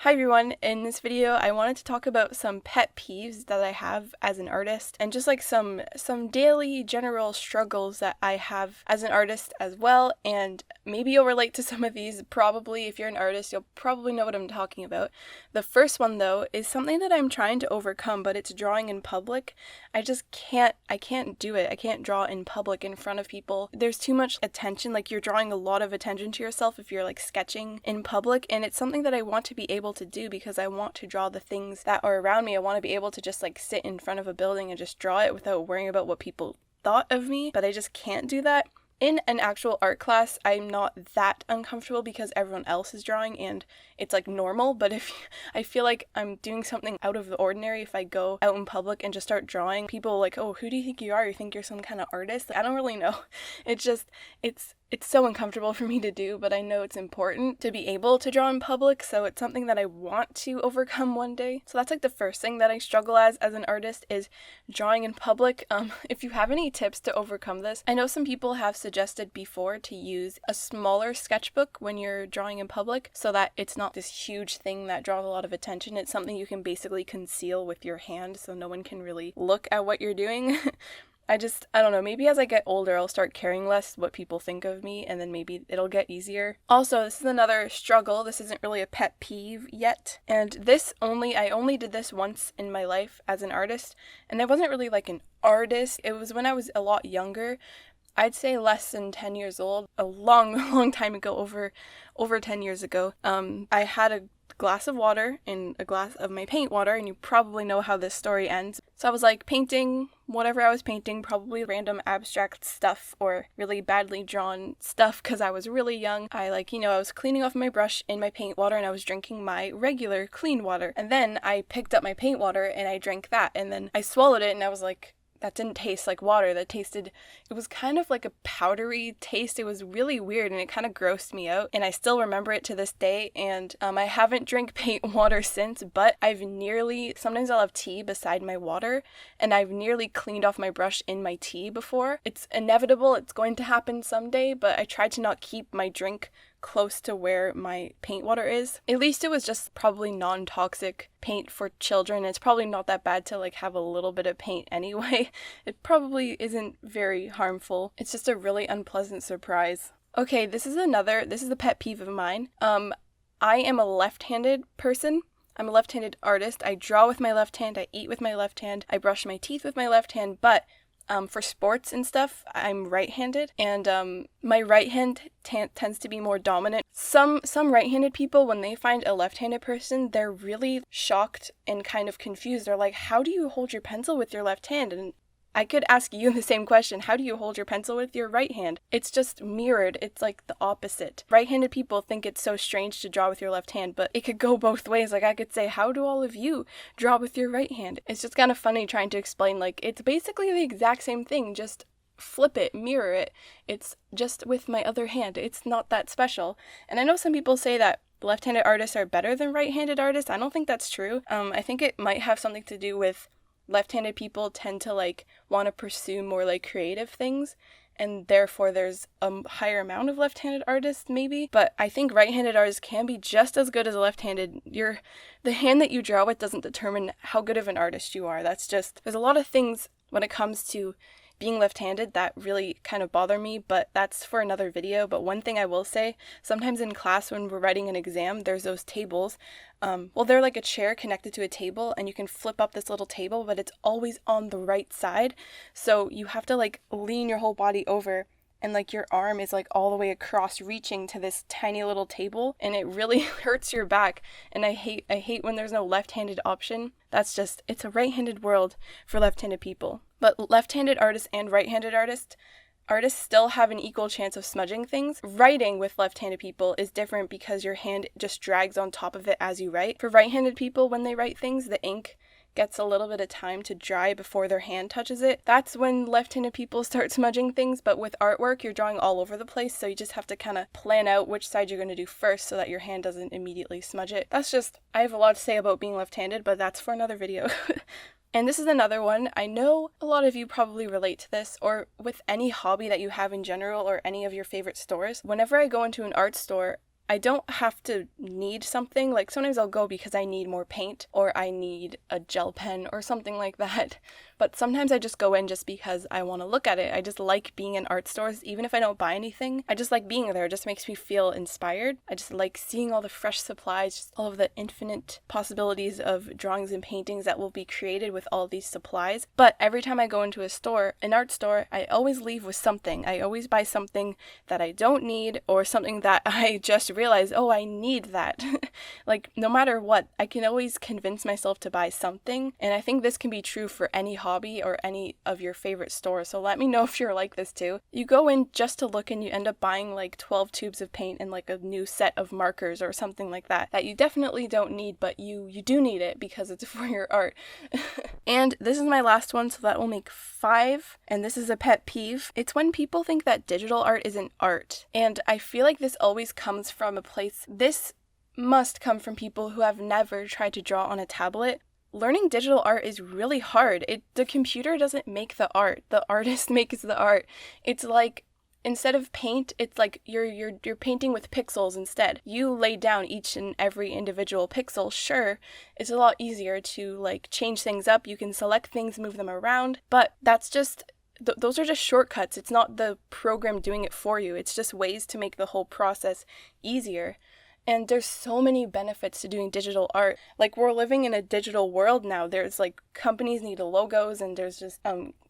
Hi everyone, in this video I wanted to talk about some pet peeves that I have as an artist and just like some daily general struggles that I have as an artist as well, and maybe you'll relate to some of these. Probably if you're an artist you'll probably know what I'm talking about. The first one though is something that I'm trying to overcome, but it's drawing in public. I can't do it. I can't draw in public in front of people. There's too much attention, like you're drawing a lot of attention to yourself if you're like sketching in public, and it's something that I want to be able to do because I want to draw the things that are around me. I want to be able to just like sit in front of a building and just draw it without worrying about what people thought of me, but I just can't do that. In an actual art class, I'm not that uncomfortable because everyone else is drawing and it's like normal, but if I feel like I'm doing something out of the ordinary if I go out in public and just start drawing, people are like, oh, who do you think you are? You think you're some kind of artist? Like, I don't really know. It's so uncomfortable for me to do, but I know it's important to be able to draw in public, so it's something that I want to overcome one day. So that's like the first thing that I struggle as an artist is drawing in public. If you have any tips to overcome this, I know some people have suggested before to use a smaller sketchbook when you're drawing in public so that it's not this huge thing that draws a lot of attention. It's something you can basically conceal with your hand so no one can really look at what you're doing. I don't know, maybe as I get older I'll start caring less what people think of me, and then maybe it'll get easier. Also, this is another struggle. This isn't really a pet peeve yet, and I only did this once in my life as an artist, and I wasn't really like an artist. It was when I was a lot younger. I'd say less than 10 years old, a long time ago, over 10 years ago. I had a glass of water and a glass of my paint water, and you probably know how this story ends. So I was like painting whatever I was painting, probably random abstract stuff or really badly drawn stuff because I was really young. I was cleaning off my brush in my paint water and I was drinking my regular clean water. And then I picked up my paint water and I drank that, and then I swallowed it and I was like, that didn't taste like water. It was kind of like a powdery taste. It was really weird and it kind of grossed me out. And I still remember it to this day. And I haven't drank paint water since, but sometimes I'll have tea beside my water, and I've nearly cleaned off my brush in my tea before. It's inevitable. It's going to happen someday, but I try to not keep my drink close to where my paint water is. At least it was just probably non-toxic paint for children. It's probably not that bad to like have a little bit of paint anyway. It probably isn't very harmful. It's just a really unpleasant surprise. Okay, this is a pet peeve of mine. I am a left-handed person. I'm a left-handed artist. I draw with my left hand, I eat with my left hand, I brush my teeth with my left hand, but for sports and stuff, I'm right-handed, and my right hand tends to be more dominant. Some right-handed people, when they find a left-handed person, they're really shocked and kind of confused. They're like, how do you hold your pencil with your left hand? And I could ask you the same question. How do you hold your pencil with your right hand? It's just mirrored. It's like the opposite. Right-handed people think it's so strange to draw with your left hand, but it could go both ways. Like I could say, how do all of you draw with your right hand? It's just kind of funny trying to explain, like, it's basically the exact same thing, just flip it, mirror it. It's just with my other hand. It's not that special. And I know some people say that left-handed artists are better than right-handed artists. I don't think that's true. I think it might have something to do with left-handed people tend to like want to pursue more like creative things, and therefore there's a higher amount of left-handed artists maybe. But I think right-handed artists can be just as good as a left-handed. The hand that you draw with doesn't determine how good of an artist you are. There's a lot of things when it comes to being left-handed that really kind of bother me, but that's for another video. But one thing I will say, sometimes in class when we're writing an exam, there's those tables. They're like a chair connected to a table, and you can flip up this little table, but it's always on the right side. So you have to like lean your whole body over, and like your arm is like all the way across reaching to this tiny little table, and it really hurts your back. And I hate when there's no left-handed option. It's a right-handed world for left-handed people. But left-handed artists and right-handed artists still have an equal chance of smudging things. Writing with left-handed people is different because your hand just drags on top of it as you write. For right-handed people, when they write things, the ink gets a little bit of time to dry before their hand touches it. That's when left-handed people start smudging things, but with artwork, you're drawing all over the place, so you just have to kind of plan out which side you're going to do first so that your hand doesn't immediately smudge it. I have a lot to say about being left-handed, but that's for another video. And this is another one. I know a lot of you probably relate to this, or with any hobby that you have in general, or any of your favorite stores. Whenever I go into an art store, I don't have to need something. Like sometimes I'll go because I need more paint or I need a gel pen or something like that. But sometimes I just go in just because I want to look at it. I just like being in art stores, even if I don't buy anything. I just like being there. It just makes me feel inspired. I just like seeing all the fresh supplies, just all of the infinite possibilities of drawings and paintings that will be created with all these supplies. But every time I go into a store, an art store, I always leave with something. I always buy something that I don't need or something that I just realize, oh, I need that. Like no matter what, I can always convince myself to buy something. And I think this can be true for any hobby or any of your favorite stores. So let me know if you're like this too. You go in just to look and you end up buying like 12 tubes of paint and like a new set of markers or something like that you definitely don't need, but you do need it because it's for your art. And this is my last one, so that will make 5. And this is a pet peeve. It's when people think that digital art isn't art. And I feel like this always comes from a place, this must come from people who have never tried to draw on a tablet. Learning digital art is really hard. The computer doesn't make the art. The artist makes the art. It's like, instead of paint, it's like you're painting with pixels instead. You lay down each and every individual pixel. Sure, it's a lot easier to like change things up. You can select things, move them around, but that's just those are just shortcuts. It's not the program doing it for you. It's just ways to make the whole process easier. And there's so many benefits to doing digital art. Like, we're living in a digital world now. There's like companies need logos, and there's just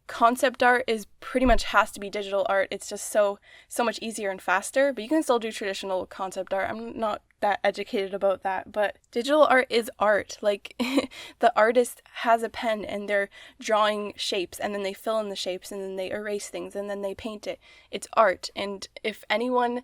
concept art is pretty much has to be digital art. It's just so much easier and faster, but you can still do traditional concept art. I'm not that educated about that, but digital art is art. Like the artist has a pen and they're drawing shapes, and then they fill in the shapes, and then they erase things, and then they paint it. It's art. And if anyone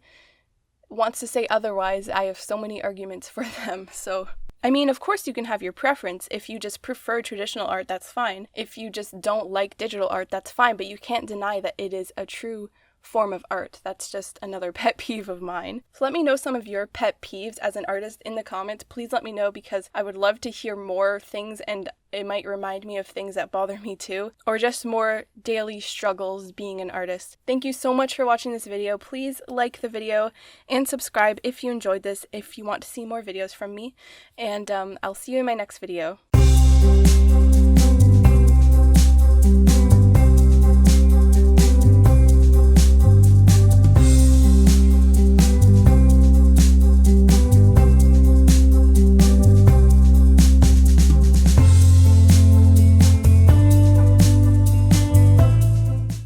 wants to say otherwise, I have so many arguments for them. So I mean, of course you can have your preference. If you just prefer traditional art, that's fine. If you just don't like digital art, that's fine, but you can't deny that it is a true form of art. That's just another pet peeve of mine. So let me know some of your pet peeves as an artist in the comments. Please let me know, because I would love to hear more things, and it might remind me of things that bother me too, or just more daily struggles being an artist. Thank you so much for watching this video. Please like the video and subscribe if you enjoyed this, if you want to see more videos from me, and I'll see you in my next video.